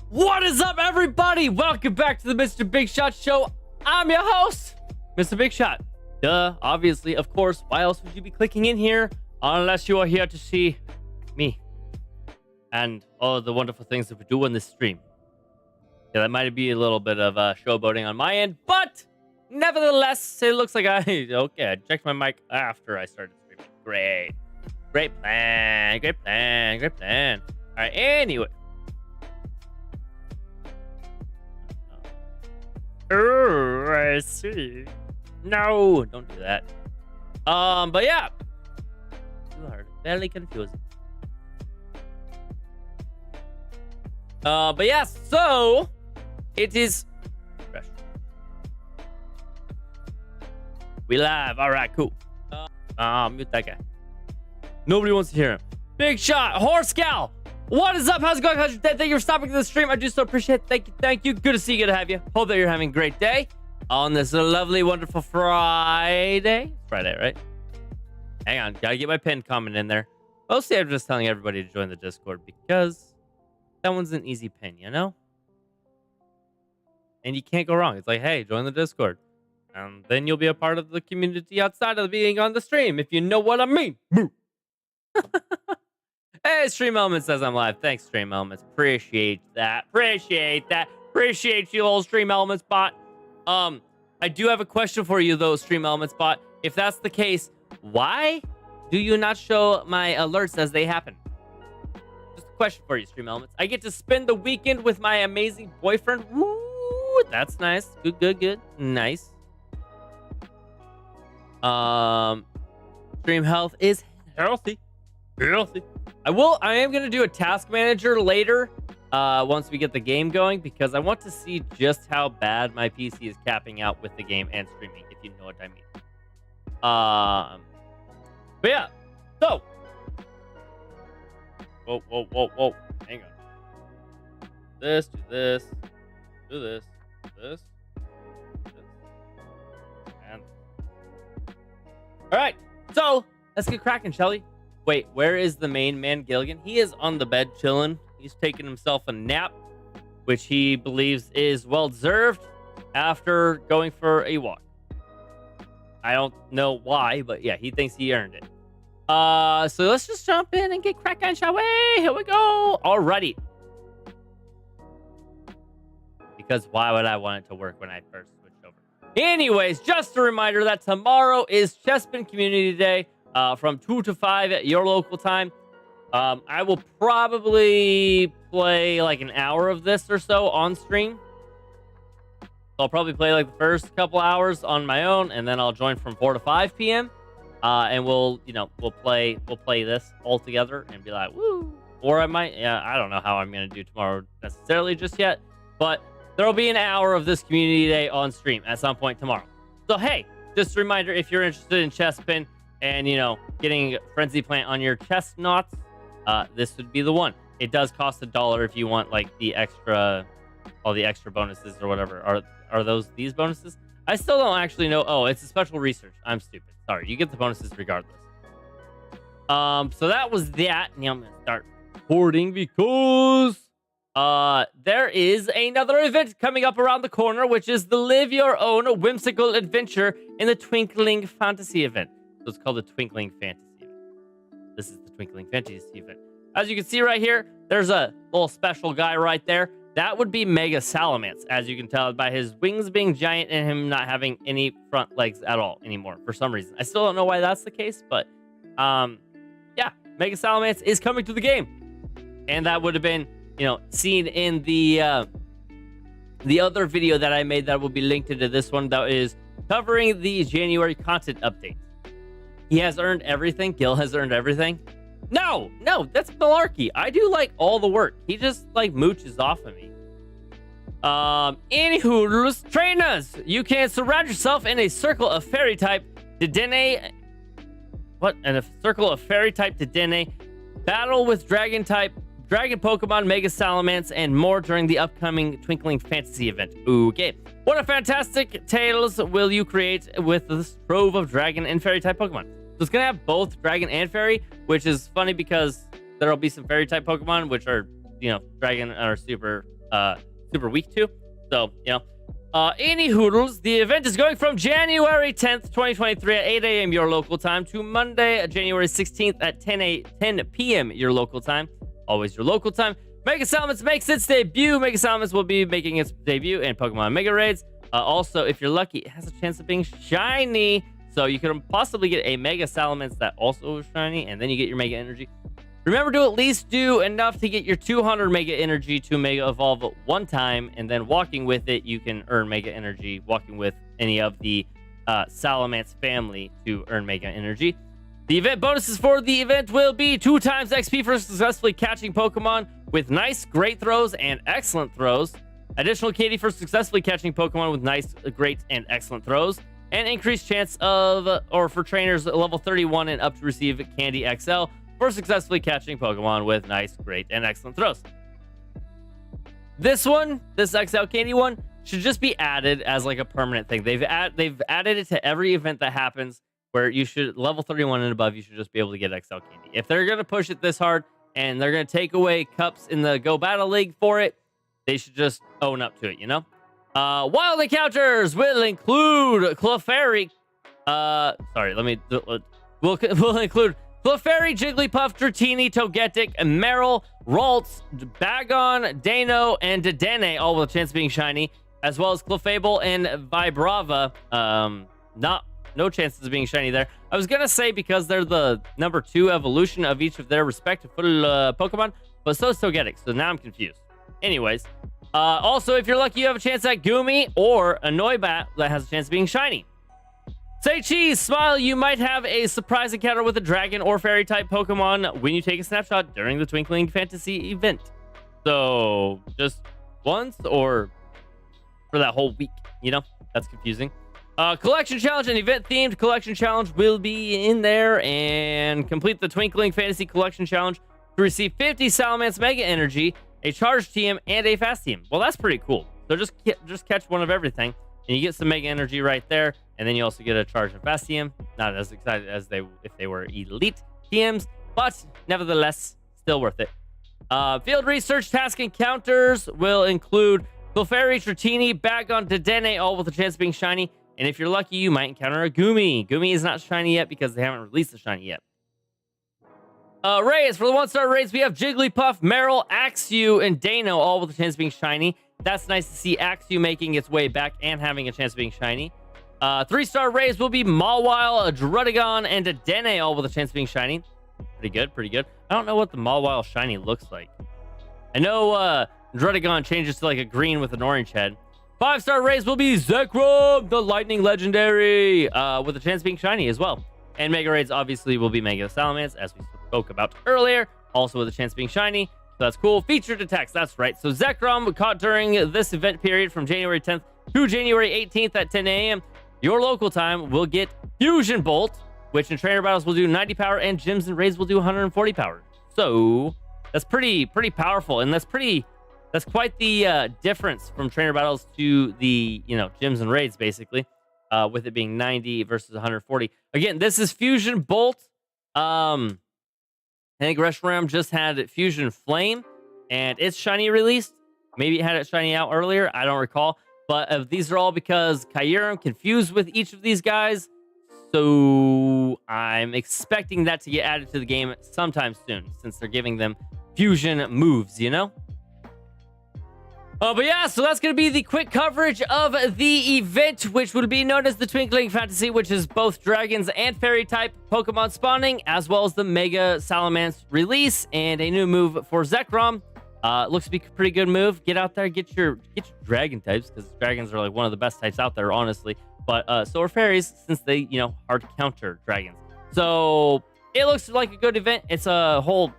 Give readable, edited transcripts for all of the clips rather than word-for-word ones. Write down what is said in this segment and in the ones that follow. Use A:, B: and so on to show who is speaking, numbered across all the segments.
A: What is up, everybody? Welcome back to the Mr. Big Shot Show. I'm your host, Mr. Big Shot. Duh, obviously, of course. Why else would you be clicking in here unless you are here to see me and all the wonderful things that we do on this stream? Yeah, that might be a little bit of showboating on my end, but nevertheless, it looks like I checked my mic after I started streaming. Great plan. All right, anyway. Oh, I see. No, don't do that. But yeah. You are very confusing. But yeah, so it is fresh. We live. All right, cool. Mute that guy. Nobody wants to hear him. Big Shot, Horse Gal. What is up? How's it going? How's your day? Thank you for stopping to the stream. I do so appreciate it. Thank you. Good to see you. Good to have you. Hope that you're having a great day on this lovely, wonderful Friday. Friday, right? Hang on. Gotta get my pin comment in there. Mostly, I'm just telling everybody to join the Discord because that one's an easy pin, you know? And you can't go wrong. It's like, hey, join the Discord. And then you'll be a part of the community outside of being on the stream, if you know what I mean. Hey, Stream Elements says I'm live. Thanks, Stream Elements. Appreciate that. Appreciate you, old Stream Elements bot. I do have a question for you, though, Stream Elements bot. If that's the case, why do you not show my alerts as they happen? Just a question for you, Stream Elements. I get to spend the weekend with my amazing boyfriend. Woo, that's nice. Good. Nice. Stream health is healthy. I am going to do a task manager later once we get the game going because I want to see just how bad my PC is capping out with the game and streaming, if you know what I mean. But yeah, so. Whoa. Hang on. Do this. And. All right, so let's get cracking, shall we? Wait, where is the main man, Gilligan? He is on the bed chilling. He's taking himself a nap, which he believes is well-deserved after going for a walk. I don't know why, but yeah, he thinks he earned it. So let's just jump in and get cracking, shall we? Here we go. Alrighty. Because why would I want it to work when I first switched over? Anyways, just a reminder that tomorrow is Chespin Community Day. From 2 to 5 at your local time. I will probably play like an hour of this or so on stream. So I'll probably play like the first couple hours on my own, and then I'll join from 4 to 5 p.m. And we'll play this all together and be like, woo. Or I don't know how I'm gonna do tomorrow necessarily just yet, but there'll be an hour of this community day on stream at some point tomorrow. So hey, just a reminder, if you're interested in Chespin and getting Frenzy Plant on your chestnuts, this would be the one. It does cost $1 if you want like all the extra bonuses or whatever. Are those these bonuses? I still don't actually know. Oh, it's a special research. I'm stupid. Sorry, you get the bonuses regardless. So that was that. Now I'm gonna start recording because there is another event coming up around the corner, which is the Live Your Own Whimsical Adventure in the Twinkling Fantasy event. So it's called the Twinkling Fantasy event. This is the Twinkling Fantasy event. As you can see right here, there's a little special guy right there. That would be Mega Salamence, as you can tell by his wings being giant and him not having any front legs at all anymore for some reason. I still don't know why that's the case, but yeah, Mega Salamence is coming to the game. And that would have been, seen in the other video that I made that will be linked into this one that is covering the January content update. He has earned everything. Gil has earned everything. No, that's malarkey. I do like all the work. He just like mooches off of me. Anywho, trainers, you can surround yourself in a circle of fairy type Dedenne. What? And a circle of fairy type Dedenne. Battle with dragon Pokemon, Mega Salamence, and more during the upcoming Twinkling Fantasy event. Okay. What a fantastic tales will you create with this trove of dragon and fairy type Pokemon? So it's going to have both dragon and fairy, which is funny because there'll be some fairy type Pokemon, which are, dragon are super super weak to. So, you know. Any hoodles, the event is going from January 10th, 2023 at 8 a.m. your local time to Monday, January 16th at 10 p.m. your local time. Always your local time. Mega Salamence makes its debut. Mega Salamence will be making its debut in Pokemon Mega Raids. Also, if you're lucky, it has a chance of being shiny. So you could possibly get a Mega Salamence that also is shiny, and then you get your Mega Energy. Remember to at least do enough to get your 200 Mega Energy to Mega Evolve one time, and then walking with it, you can earn Mega Energy, walking with any of the Salamence family to earn Mega Energy. The event bonuses for the event will be 2 times XP for successfully catching Pokemon with nice, great throws, and excellent throws. Additional candy for successfully catching Pokemon with nice, great, and excellent throws. And increased chance of, or for trainers level 31 and up to receive Candy XL for successfully catching Pokemon with nice, great, and excellent throws. This XL Candy one, should just be added as like a permanent thing. They've added it to every event that happens where you should, level 31 and above, you should just be able to get XL Candy. If they're going to push it this hard and they're going to take away cups in the Go Battle League for it, they should just own up to it, you know? Wild encounters will include Clefairy. We'll include Clefairy, Jigglypuff, Dratini, Togetic, Meryl, Ralts, Bagon, Dano, and Dedenne, all with a chance of being shiny, as well as Clefable and Vibrava. No chances of being shiny there. I was gonna say because they're the number 2 evolution of each of their respective Pokemon, but so is Togetic, so now I'm confused. Anyways, also, if you're lucky, you have a chance at Goomy or a Noibat that has a chance of being shiny. Say cheese, smile, you might have a surprise encounter with a dragon or fairy type Pokemon when you take a snapshot during the Twinkling Fantasy event. So, just once or for that whole week, you know? That's confusing. Collection challenge, an event themed collection challenge will be in there, and complete the Twinkling Fantasy collection challenge to receive 50 Salamence Mega Energy, a Charge TM, and a Fast TM. Well, that's pretty cool. So just catch one of everything, and you get some Mega Energy right there, and then you also get a Charge and Fast TM. Not as excited as if they were Elite TMs, but nevertheless, still worth it. Field research task encounters will include Clefairy, Dratini, Bagon, Dedenne, all with a chance of being shiny. And if you're lucky, you might encounter a Goomy. Goomy is not shiny yet because they haven't released the shiny yet. Raids. For the 1-star raids, we have Jigglypuff, Meryl, Axew, and Dano, all with a chance of being shiny. That's nice to see Axew making its way back and having a chance of being shiny. 3-star raids will be Mawile, Druddigon, and Dedenne, all with a chance of being shiny. Pretty good, pretty good. I don't know what the Mawile shiny looks like. I know Druddigon changes to like a green with an orange head. 5-star raids will be Zekrom, the Lightning Legendary, with a chance of being shiny as well. And Mega Raids obviously will be Mega Salamence, as we spoke about earlier, also with a chance of being shiny. So that's cool. Featured attacks, that's right. So Zekrom, caught during this event period from January 10th to January 18th at 10 a.m. your local time, will get Fusion Bolt, which in trainer battles will do 90 power, and gyms and raids will do 140 power. So that's pretty powerful, and that's quite the difference from trainer battles to the, you know, gyms and raids, basically, with it being 90 versus 140. Again, this is Fusion Bolt. I think Reshiram just had Fusion Flame, and it's shiny released. Maybe it had it shiny out earlier. I don't recall. But these are all because Kyurem confused with each of these guys. So I'm expecting that to get added to the game sometime soon, since they're giving them fusion moves, you know? But yeah, so that's going to be the quick coverage of the event, which will be known as the Twinkling Fantasy, which is both dragons and fairy type Pokemon spawning, as well as the Mega Salamence release and a new move for Zekrom. Looks to be a pretty good move. Get out there, get your dragon types, because dragons are like one of the best types out there, honestly. But so are fairies, since they, you know, hard to counter dragons. So it looks like a good event. It's a whole,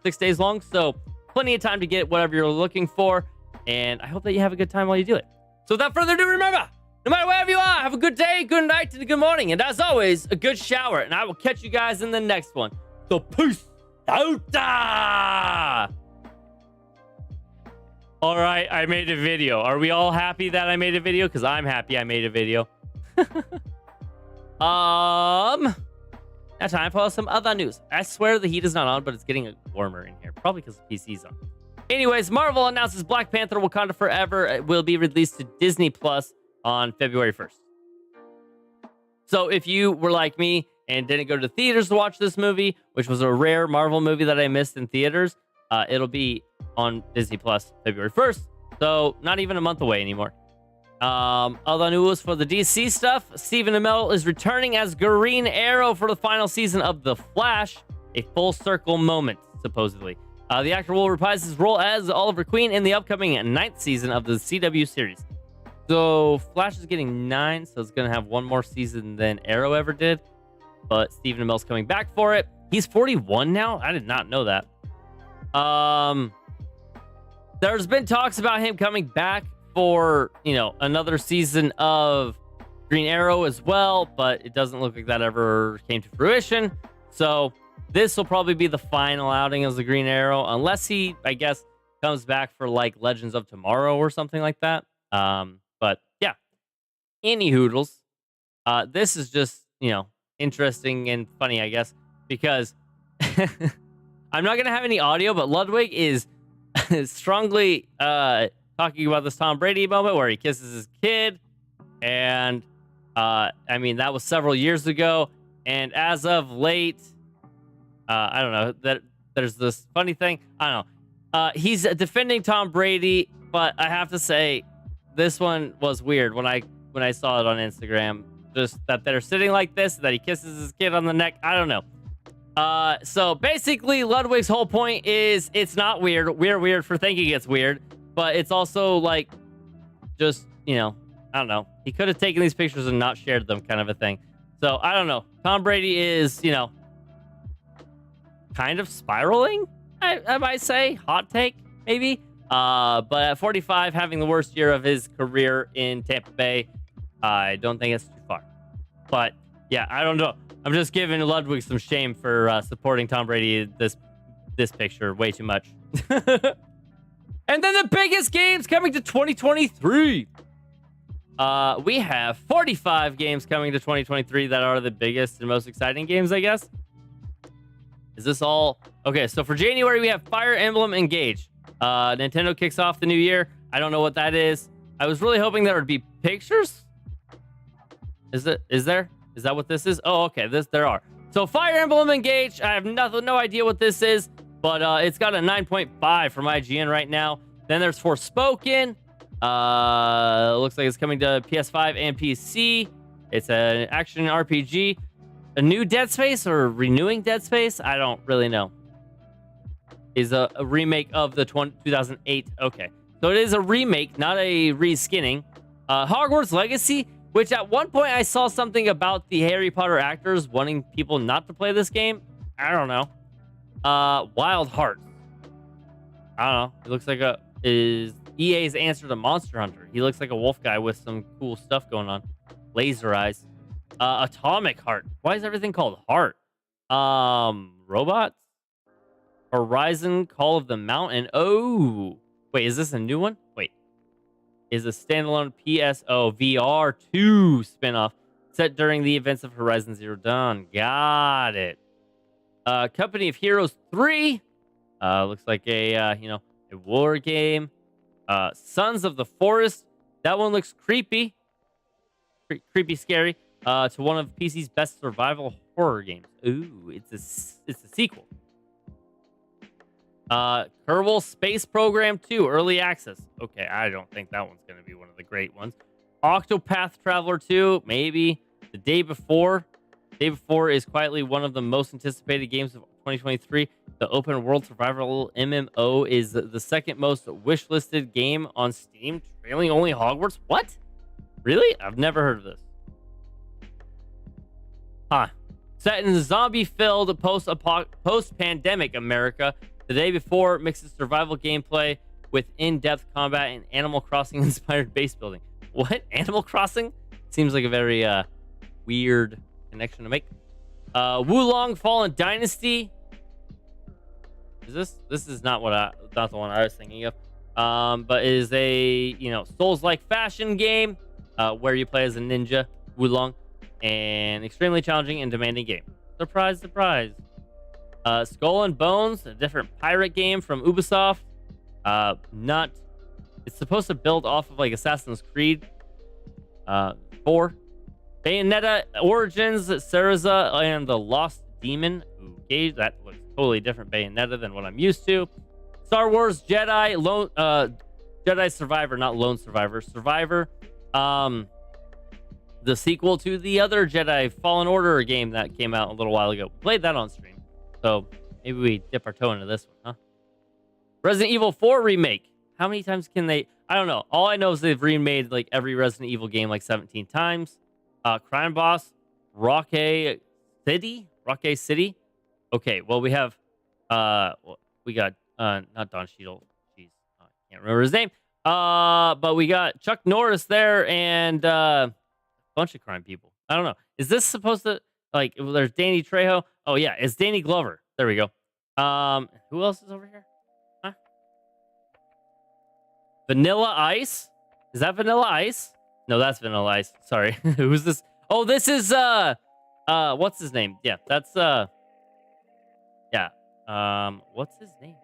A: 6 days long, so plenty of time to get whatever you're looking for. And I hope that you have a good time while you do it. So without further ado, remember, no matter wherever you are, have a good day, good night, and a good morning. And as always, a good shower. And I will catch you guys in the next one. So peace out. All right, I made a video. Are we all happy that I made a video? Because I'm happy I made a video. Now time for some other news. I swear the heat is not on, but it's getting warmer in here. Probably because the PC's on. Anyways, Marvel announces Black Panther Wakanda Forever will be released to Disney Plus on February 1st. So if you were like me and didn't go to theaters to watch this movie, which was a rare Marvel movie that I missed in theaters, it'll be on Disney Plus February 1st. So not even a month away anymore. Other news for the DC stuff, Stephen Amell is returning as Green Arrow for the final season of The Flash, a full circle moment, supposedly. The actor will reprise his role as Oliver Queen in the upcoming 9th season of the CW series. So Flash is getting 9, so it's going to have one more season than Arrow ever did. But Stephen Amell's coming back for it. He's 41 now? I did not know that. There's been talks about him coming back for, another season of Green Arrow as well, but it doesn't look like that ever came to fruition. So this will probably be the final outing as the Green Arrow, unless he, I guess, comes back for like Legends of Tomorrow or something like that. But yeah, any hoodles. This is just, interesting and funny, I guess, because I'm not going to have any audio, but Ludwig is strongly talking about this Tom Brady moment where he kisses his kid. And, that was several years ago. And as of late, I don't know, that there's this funny thing. I don't know. He's defending Tom Brady, but I have to say, this one was weird when I saw it on Instagram. Just that they're sitting like this, that he kisses his kid on the neck. I don't know. So basically, Ludwig's whole point is it's not weird. We're weird for thinking it's weird, but it's also like, just, I don't know. He could have taken these pictures and not shared them, kind of a thing. So I don't know. Tom Brady is, kind of spiraling, I might say. Hot take, maybe. But at 45, having the worst year of his career in Tampa Bay, I don't think it's too far. But yeah, I don't know. I'm just giving Ludwig some shame for supporting Tom Brady this picture way too much. And then the biggest games coming to 2023. We have 45 games coming to 2023 that are the biggest and most exciting games, I guess. Is this all? Okay, so for January, we have Fire Emblem Engage. Nintendo kicks off the new year. I don't know what that is. I was really hoping there would be pictures. Is there? Is that what this is? Oh, okay. There are. So Fire Emblem Engage. I have no idea what this is, but it's got a 9.5 from IGN right now. Then there's Forspoken. Looks like it's coming to PS5 and PC. It's an action RPG. A new Dead Space or renewing Dead Space? I don't really know. Is a remake of the 2008. Okay. So it is a remake, not a reskinning. Hogwarts Legacy, which at one point I saw something about the Harry Potter actors wanting people not to play this game. I don't know. Wild Hearts. I don't know. It looks like is EA's answer to Monster Hunter. He looks like a wolf guy with some cool stuff going on. Laser eyes. Atomic Heart. Why is everything called Heart? Robots? Horizon Call of the Mountain. Oh, wait, is this a new one? Wait, is a standalone PSO VR 2 spinoff set during the events of Horizon Zero Dawn. Got it. Company of Heroes 3. Looks like a war game. Sons of the Forest. That one looks creepy. Creepy, scary. To one of PC's best survival horror games. Ooh, it's a sequel. Kerbal Space Program 2, Early Access. Okay, I don't think that one's going to be one of the great ones. Octopath Traveler 2, maybe. The Day Before. Day Before is quietly one of the most anticipated games of 2023. The open world survival MMO is the second most wishlisted game on Steam, trailing only Hogwarts. What? Really? I've never heard of this. Huh. Set in zombie-filled post-pandemic America, The Day Before mixes survival gameplay with in-depth combat and Animal Crossing-inspired base building. What? Animal Crossing? Seems like a very weird connection to make. Wulong Fallen Dynasty. Is this is not not the one I was thinking of. But it is a Souls-like fashion game where you play as a ninja, Wulong, an extremely challenging and demanding game. Surprise, surprise. Skull and Bones, a different pirate game from Ubisoft. Not. It's supposed to build off of like Assassin's Creed 4. Bayonetta Origins, Cereza, and the Lost Demon. Okay, that looks totally different Bayonetta than what I'm used to. Star Wars Jedi Jedi Survivor, not Lone Survivor. Survivor. The sequel to the other Jedi Fallen Order game that came out a little while ago. Played that on stream. So maybe we dip our toe into this one, huh? Resident Evil 4 remake. How many times can they? I don't know. All I know is they've remade like every Resident Evil game like 17 times. Crime Boss, Rocky City. Okay, well we have we got not Don Cheadle. Jeez, I can't remember his name. But we got Chuck Norris there and a bunch of crime people. I don't know. Is this supposed to like? Well, there's Danny Trejo. Oh yeah, it's Danny Glover. There we go. Who else is over here? Huh? Vanilla Ice? Is that Vanilla Ice? No, that's Vanilla Ice. Sorry. Who's this? Oh, this is what's his name? Yeah, that's yeah. What's his name?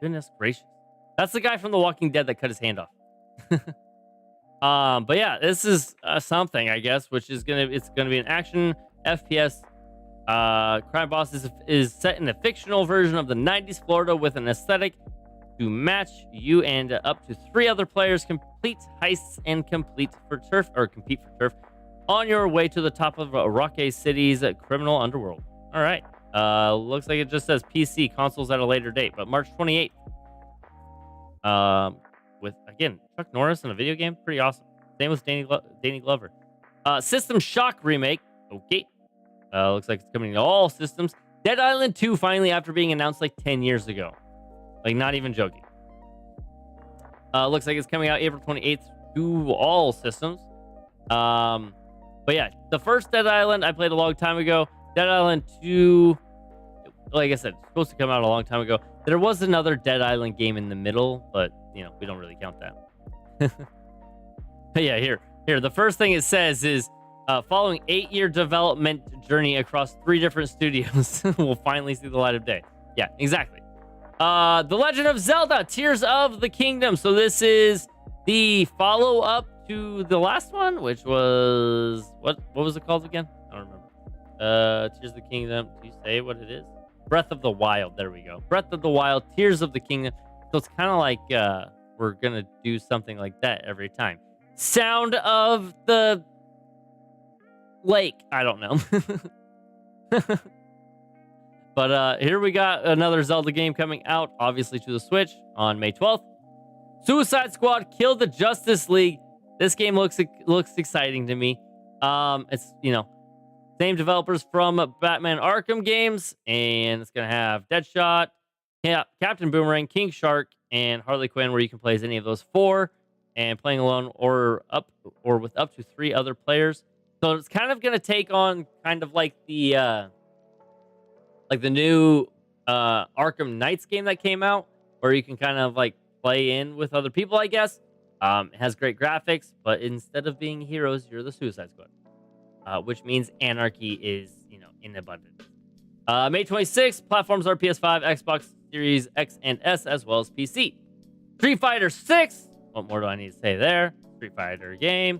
A: Goodness gracious. That's the guy from The Walking Dead that cut his hand off. But yeah, this is something, I guess, which is it's gonna be an action FPS. Crime Boss is set in a fictional version of the 90s Florida with an aesthetic to match you and up to 3 other players complete heists and compete for turf on your way to the top of Rocky City's criminal underworld. All right. Looks like it just says PC, consoles at a later date, but March 28th. With again Chuck Norris in a video game, pretty awesome. Same with Danny Glover. System Shock remake. Okay. Looks like it's coming to all systems. Dead Island 2 finally after being announced like 10 years ago. Like, not even joking. Looks like it's coming out April 28th to all systems. But yeah, the first Dead Island I played a long time ago. Dead Island 2, like I said, it's supposed to come out a long time ago. There was another Dead Island game in the middle, but, you know, we don't really count that. But yeah, here. The first thing it says is, following 8-year development journey across 3 different studios, we'll finally see the light of day. Yeah, exactly. The Legend of Zelda, Tears of the Kingdom. So this is the follow-up to the last one, which was... What was it called again? I don't remember. Tears of the Kingdom. Do you say what it is? Breath of the Wild. There we go. Breath of the Wild, Tears of the Kingdom. So it's kind of like we're going to do something like that every time. Sound of the Lake. I don't know. But here we got another Zelda game coming out, obviously to the Switch on May 12th. Suicide Squad Kill the Justice League. This game looks exciting to me. It's, you know, same developers from Batman Arkham games, and it's gonna have Deadshot, Captain Boomerang, King Shark, and Harley Quinn, where you can play as any of those 4, and playing alone or with up to 3 other players. So it's kind of gonna take on kind of like the new Arkham Knights game that came out, where you can kind of like play in with other people, I guess. It has great graphics, but instead of being heroes, you're the Suicide Squad, which means anarchy is, you know, in abundance. May 26th, platforms are PS5, Xbox Series X and S, as well as PC. Street Fighter 6. What more do I need to say there? Street Fighter game.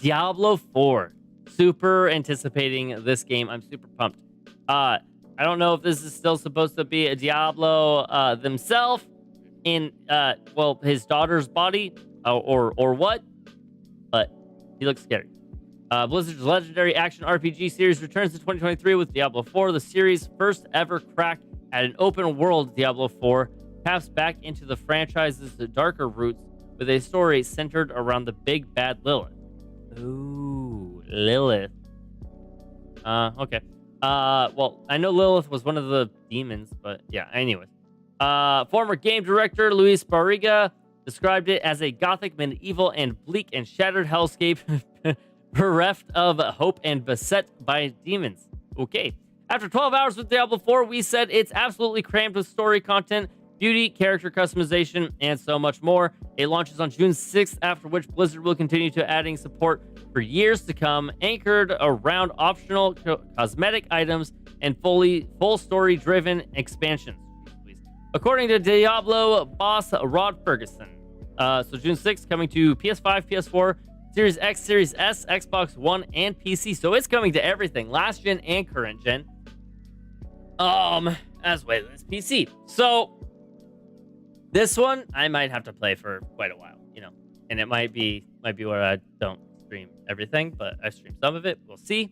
A: Diablo 4. Super anticipating this game. I'm super pumped. I don't know if this is still supposed to be a Diablo themselves in well, his daughter's body or what, but he looks scary. Blizzard's legendary action RPG series returns to 2023 with Diablo 4. The series' first ever crack at an open world Diablo 4 taps back into the franchise's darker roots with a story centered around the big bad Lilith. Ooh, Lilith. Okay. Well, I know Lilith was one of the demons, but yeah, anyways. Former game director Luis Barriga described it as a gothic, medieval, and bleak and shattered hellscape bereft of hope and beset by demons. Okay. After 12 hours with Diablo 4, we said it's absolutely crammed with story content, beauty, character customization, and so much more. It launches on June 6th, after which Blizzard will continue to adding support for years to come, anchored around optional cosmetic items and full story-driven expansions. according to Diablo boss Rod Ferguson. So June 6th, coming to PS5, PS4, Series X, Series S, Xbox One, and PC. So it's coming to everything, last gen and current gen. As well as PC. So this one I might have to play for quite a while, you know, and it might be where I don't stream everything, but I stream some of it. We'll see.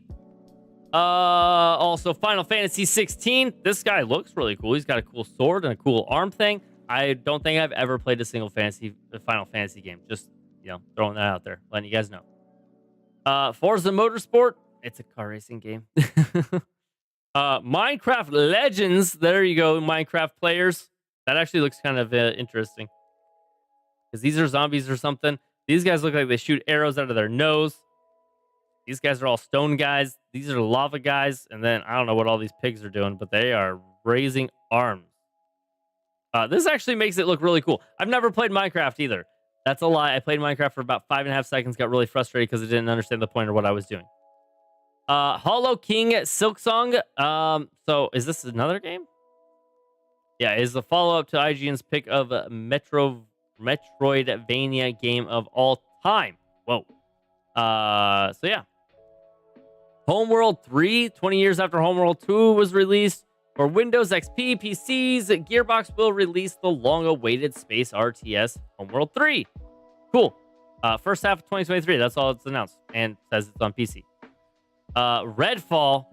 A: Also Final Fantasy 16. This guy looks really cool. He's got a cool sword and a cool arm thing. I don't think I've ever played a single Final Fantasy game. Just, you know, throwing that out there, letting you guys know. Forza Motorsport. It's a car racing game. Minecraft Legends. There you go, Minecraft players. That actually looks kind of interesting. Because these are zombies or something. These guys look like they shoot arrows out of their nose. These guys are all stone guys. These are lava guys. And then I don't know what all these pigs are doing, but they are raising arms. This actually makes it look really cool. I've never played Minecraft either. That's a lie. I played Minecraft for about 5.5 seconds, got really frustrated because I didn't understand the point of what I was doing. Hollow King Silksong. So is this another game? Yeah, is the follow-up to IGN's pick of Metroidvania game of all time. Whoa. So yeah. Homeworld 3, 20 years after Homeworld 2 was released. For Windows XP PCs, Gearbox will release the long-awaited space RTS Homeworld 3. Cool. First half of 2023. That's all it's announced. And says it's on PC. Redfall.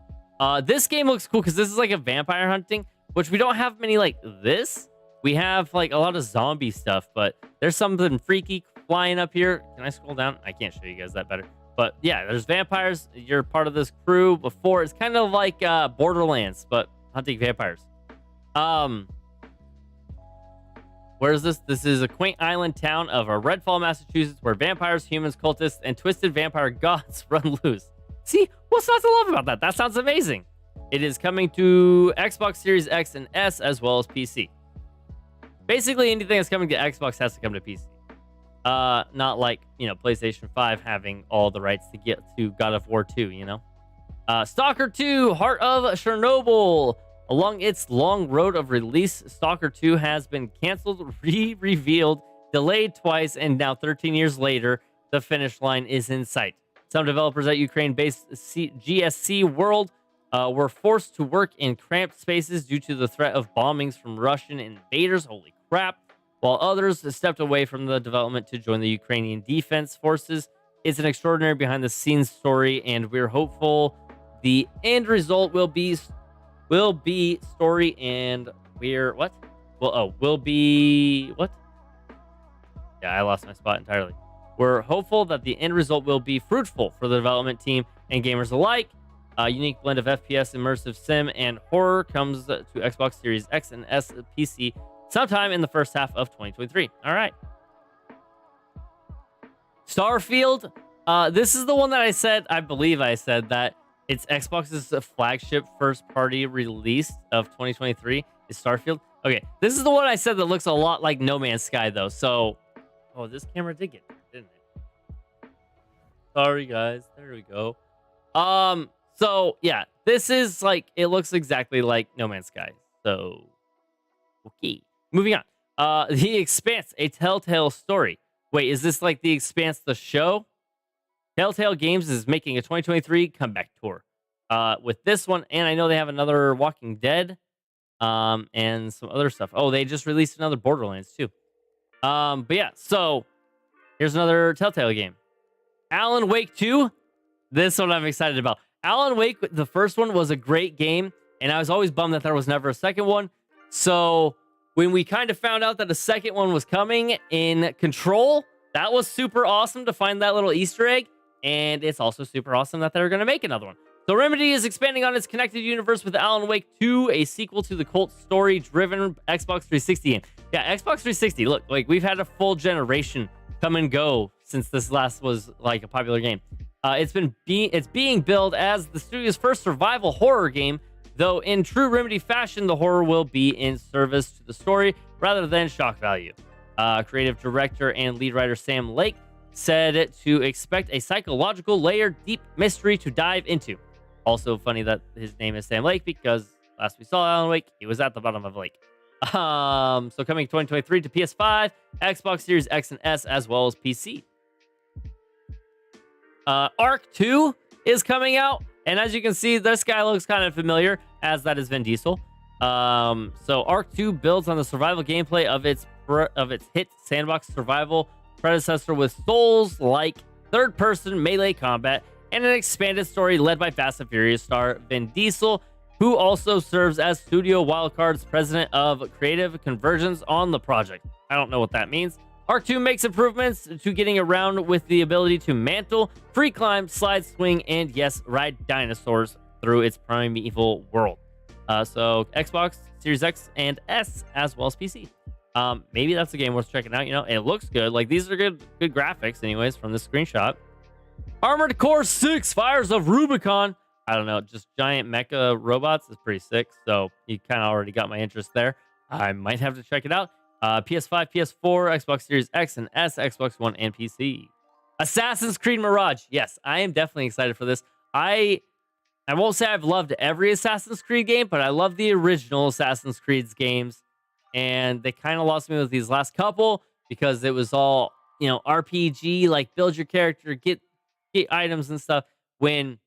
A: This game looks cool because this is like a vampire hunting, which we don't have many like this. We have like a lot of zombie stuff, but there's something freaky flying up here. Can I scroll down? I can't show you guys that better. But yeah, there's vampires. You're part of this crew before. It's kind of like Borderlands, but hunting vampires. Where is this? This is a quaint island town of Redfall, Massachusetts, where vampires, humans, cultists, and twisted vampire gods run loose. See, what's not to love about that? That sounds amazing. It is coming to Xbox Series X and S as well as PC. Basically, anything that's coming to Xbox has to come to PC. Not like, you know, PlayStation 5 having all the rights to get to God of War 2, you know? Stalker 2, Heart of Chernobyl. Along its long road of release, Stalker 2 has been canceled, re-revealed, delayed twice, and now 13 years later, the finish line is in sight. Some developers at Ukraine-based GSC World were forced to work in cramped spaces due to the threat of bombings from Russian invaders. Holy crap. While others stepped away from the development to join the Ukrainian Defense Forces. It's an extraordinary behind-the-scenes story, and we're hopeful the end result will be story and we're what? Well, will be what? Yeah, I lost my spot entirely. We're hopeful that the end result will be fruitful for the development team and gamers alike. A unique blend of FPS, immersive sim, and horror comes to Xbox Series X and S PC sometime in the first half of 2023. All right. Starfield. This is the one that I believe I said that it's Xbox's flagship first-party release of 2023 is Starfield. Okay, this is the one I said that looks a lot like No Man's Sky, though. So, oh, this camera did get it, didn't it? Sorry, guys. There we go. So yeah, this is like, it looks exactly like No Man's Sky. So, okay. Moving on. The Expanse, a Telltale story. Wait, is this like The Expanse, the show? Telltale Games is making a 2023 comeback tour with this one, and I know they have another Walking Dead and some other stuff. Oh, they just released another Borderlands too. But yeah, so here's another Telltale game. Alan Wake 2. This one I'm excited about. Alan Wake, the first one, was a great game, and I was always bummed that there was never a second one. So when we kind of found out that a second one was coming in Control, that was super awesome to find that little Easter egg. And it's also super awesome that they're going to make another one. So Remedy is expanding on its connected universe with Alan Wake 2, a sequel to the cult story-driven Xbox 360 game. Yeah, Xbox 360. Look, like we've had a full generation come and go since this last was like a popular game. It's being billed as the studio's first survival horror game, though in true Remedy fashion, the horror will be in service to the story rather than shock value. Creative director and lead writer Sam Lake said to expect a psychological layered deep mystery to dive into. Also funny that his name is Sam Lake because last we saw Alan Wake, he was at the bottom of a lake. So coming 2023 to PS5, Xbox Series X and S, as well as PC. Arc 2 is coming out, and as you can see, this guy looks kind of familiar, as that is Vin Diesel. So Arc 2 builds on the survival gameplay of its hit sandbox survival predecessor with Souls-like third-person melee combat and an expanded story led by Fast and Furious star Vin Diesel, who also serves as Studio Wildcard's president of creative conversions on the project. I don't know what that means. Arc 2 makes improvements to getting around with the ability to mantle, free climb, slide, swing, and yes, ride dinosaurs through its primeval world. So Xbox Series X and S, as well as PC. Maybe that's a game worth checking out. You know, it looks good. Like, these are good graphics anyways from this screenshot. Armored Core 6 Fires of Rubicon. I don't know, just giant mecha robots is pretty sick. So you kind of already got my interest there. I might have to check it out. PS5, PS4, Xbox Series X and S, Xbox One, and PC. Assassin's Creed Mirage. Yes, I am definitely excited for this. I won't say I've loved every Assassin's Creed game, but I love the original Assassin's Creed games. And they kind of lost me with these last couple because it was all, you know, RPG, like build your character, get items and stuff. When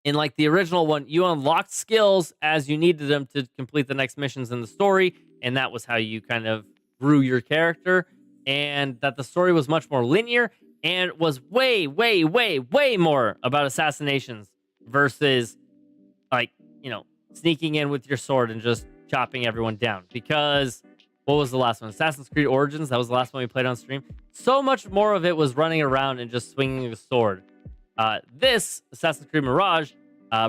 A: in like the original one, you unlocked skills as you needed them to complete the next missions in the story. And that was how you kind of grew your character. And that the story was much more linear and was way, way, way, way more about assassinations versus like, you know, sneaking in with your sword and just chopping everyone down. Because what was the last one? Assassin's Creed Origins. That was the last one we played on stream. So much more of it was running around and just swinging a sword. This Assassin's Creed Mirage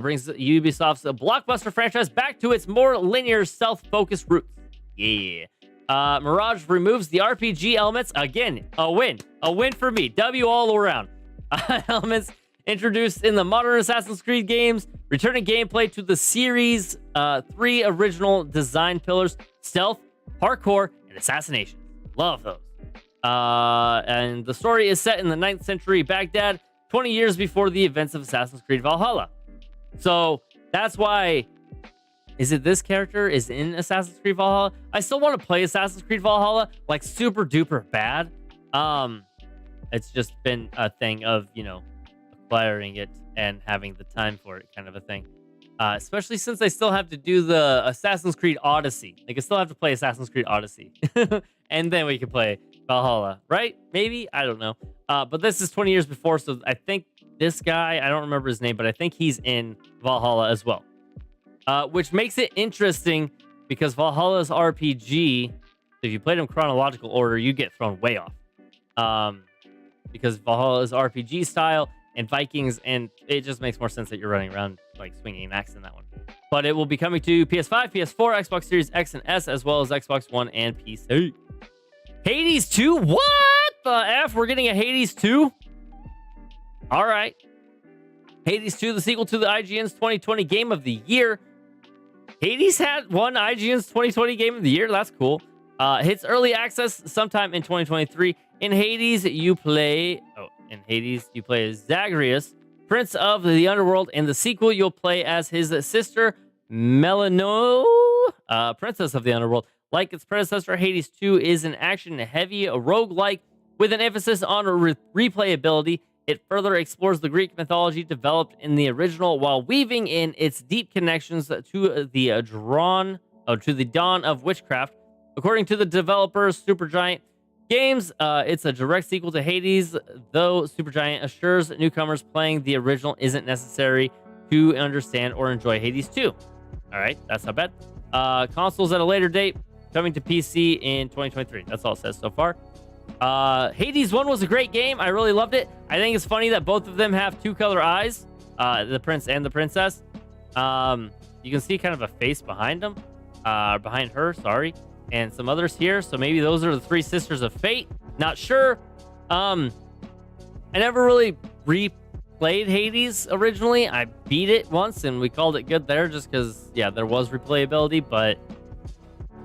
A: brings Ubisoft's blockbuster franchise back to its more linear, self-focused roots. Yeah. Mirage removes the RPG elements. Again, a win. A win for me. W all around. Elements introduced in the modern Assassin's Creed games, returning gameplay to the series' 3 original design pillars: stealth, parkour, and assassination. Love those. And the story is set in the 9th century Baghdad, 20 years before the events of Assassin's Creed Valhalla. So that's why... Is it this character is in Assassin's Creed Valhalla? I still want to play Assassin's Creed Valhalla, like super duper bad. It's just been a thing of, you know, acquiring it and having the time for it kind of a thing. Especially since I still have to do the Assassin's Creed Odyssey. Like, I still have to play Assassin's Creed Odyssey. And then we can play Valhalla, right? Maybe? I don't know. But this is 20 years before, so I think this guy, I don't remember his name, but I think he's in Valhalla as well. Which makes it interesting because Valhalla's RPG, if you played in chronological order, you get thrown way off. Because Valhalla's RPG style and Vikings, and it just makes more sense that you're running around like swinging an axe in that one. But it will be coming to PS5, PS4, Xbox Series X and S, as well as Xbox One and PC. Hades 2? What the F? We're getting a Hades 2? All right. Hades 2, the sequel to the IGN's 2020 Game of the Year. Hades had won IGN's 2020 Game of the Year. That's cool. Hits early access sometime in 2023. In Hades, you play as Zagreus, Prince of the Underworld. In the sequel, you'll play as his sister, Melano, Princess of the Underworld. Like its predecessor, Hades 2 is an action-heavy roguelike with an emphasis on replayability. It further explores the Greek mythology developed in the original while weaving in its deep connections to the dawn of witchcraft. According to the developers, Supergiant Games, it's a direct sequel to Hades, though Supergiant assures newcomers playing the original isn't necessary to understand or enjoy Hades 2. All right, that's not bad. Consoles at a later date, coming to PC in 2023. That's all it says so far. Hades 1 was a great game. I really loved it. I think it's funny that both of them have 2-color eyes, the prince and the princess. You can see kind of a face behind them, behind her, sorry, and some others here. So maybe those are the 3 sisters of fate. Not sure. I never really replayed Hades originally. I beat it once and we called it good there just because, yeah, there was replayability, but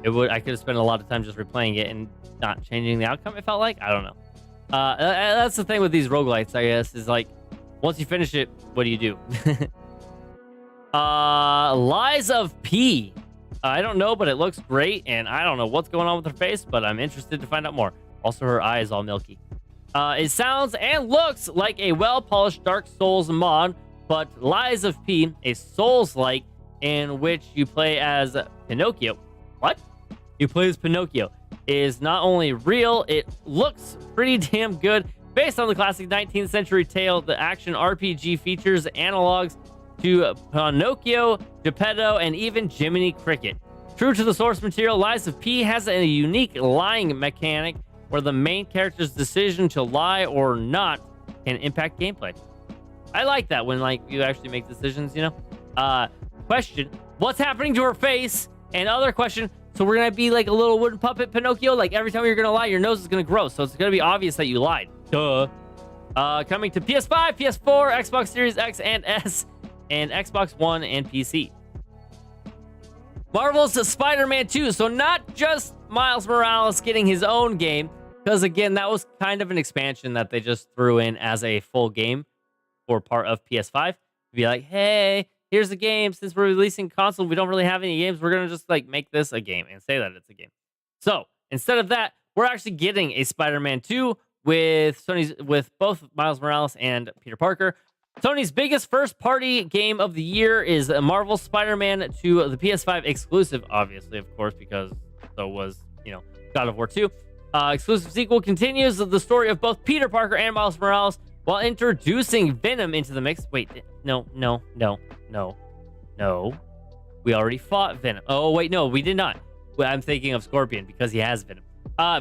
A: I could have spent a lot of time just replaying it and not changing the outcome, it felt like. I don't know. That's the thing with these roguelites, I guess, is like, once you finish it, what do you do? Lies of P. I don't know, but it looks great, and I don't know what's going on with her face, but I'm interested to find out more. Also, her eye is all milky. It sounds and looks like a well-polished Dark Souls mod, but Lies of P, a Souls-like in which you play as Pinocchio. What? You play as Pinocchio. Is not only real, it looks pretty damn good. Based on the classic 19th century tale, the action RPG features analogs to Pinocchio, Geppetto, and even Jiminy Cricket. True to the source material, Lies of P has a unique lying mechanic where the main character's decision to lie or not can impact gameplay. I like that when like you actually make decisions, you know? Question, what's happening to her face? And other question, so we're gonna be like a little wooden puppet Pinocchio? Like every time you're gonna lie, your nose is gonna grow, so it's gonna be obvious that you lied. Duh. Coming to PS5, PS4, Xbox Series X and S, and Xbox One and PC. Marvel's Spider-Man 2, so not just Miles Morales getting his own game, because again, that was kind of an expansion that they just threw in as a full game for part of PS5. To be like, hey, here's the game. Since we're releasing console, we don't really have any games. We're gonna just like make this a game and say that it's a game. So instead of that, we're actually getting a Spider-Man 2 with both Miles Morales and Peter Parker. Sony's biggest first-party game of the year is Marvel's Spider-Man 2, the PS5 exclusive, obviously, of course, because so was, you know, God of War 2. Exclusive sequel continues the story of both Peter Parker and Miles Morales while introducing Venom into the mix. Wait, no. We already fought Venom. Oh, wait, no, we did not. I'm thinking of Scorpion because he has Venom.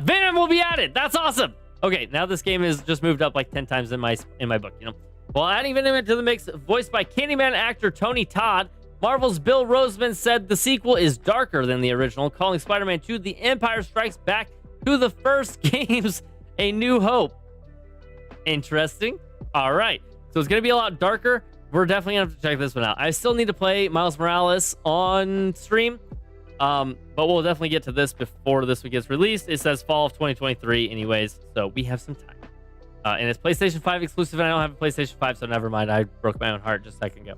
A: Venom will be added. That's awesome. Okay, now this game is just moved up like 10 times in my book, you know? While adding Venom into the mix, voiced by Candyman actor Tony Todd, Marvel's Bill Roseman said the sequel is darker than the original, calling Spider-Man 2 The Empire Strikes Back to the first game's A New Hope. Interesting. All right. So it's going to be a lot darker. We're definitely going to have to check this one out. I still need to play Miles Morales on stream, but we'll definitely get to this before this one gets released. It says fall of 2023 anyways, so we have some time. And it's PlayStation 5 exclusive, and I don't have a PlayStation 5, so never mind. I broke my own heart just a second ago.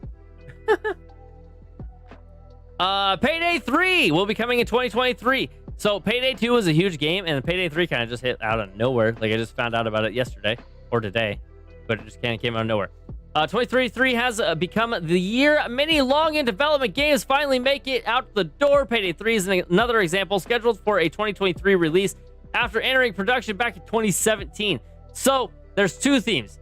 A: Payday 3 will be coming in 2023. So Payday 2 was a huge game, and Payday 3 kind of just hit out of nowhere. Like, I just found out about it yesterday, or today, but it just kind of came out of nowhere. 2023 has become the year many long-in-development games finally make it out the door. Payday 3 is another example, scheduled for a 2023 release after entering production back in 2017. So there's two themes: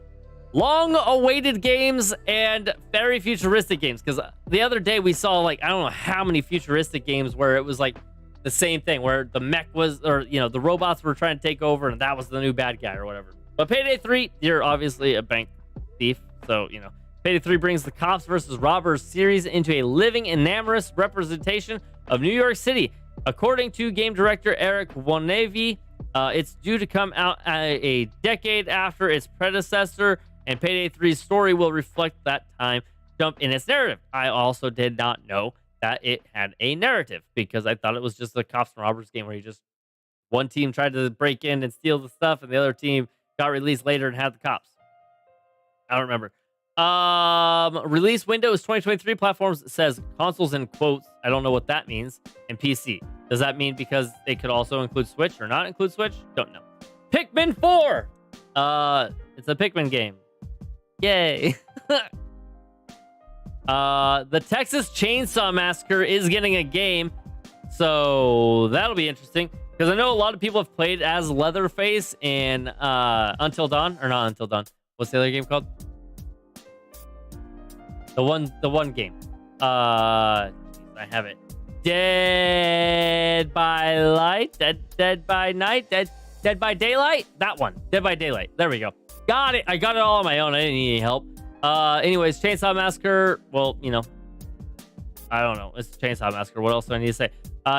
A: long-awaited games and very futuristic games. Because the other day we saw, like, I don't know how many futuristic games where it was like the same thing, where the mech was, or, you know, the robots were trying to take over and that was the new bad guy or whatever. But Payday 3, you're obviously a bank thief, so, you know, Payday 3 brings the cops versus robbers series into a living and amorous representation of New York City. According to game director Eric Wonevi, it's due to come out a decade after its predecessor, and Payday 3's story will reflect that time jump in its narrative. I also did not know that it had a narrative, because I thought it was just a cops and robbers game where you just, one team tried to break in and steal the stuff, and the other team got released later and had the cops. I don't remember. Release window is 2023. Platforms says consoles in quotes. I don't know what that means. And PC. Does that mean because it could also include Switch or not include Switch? Don't know. Pikmin 4. It's a Pikmin game. Yay. The Texas Chainsaw Massacre is getting a game, so that'll be interesting. Because I know a lot of people have played as Leatherface in Until Dawn, or not Until Dawn. What's the other game called? The one game. I have it. Dead by Light, Dead by Night, Dead by Daylight. That one, Dead by Daylight. There we go. Got it. I got it all on my own. I didn't need any help. Anyways, Chainsaw Massacre. Well, you know, I don't know. It's Chainsaw Massacre. What else do I need to say?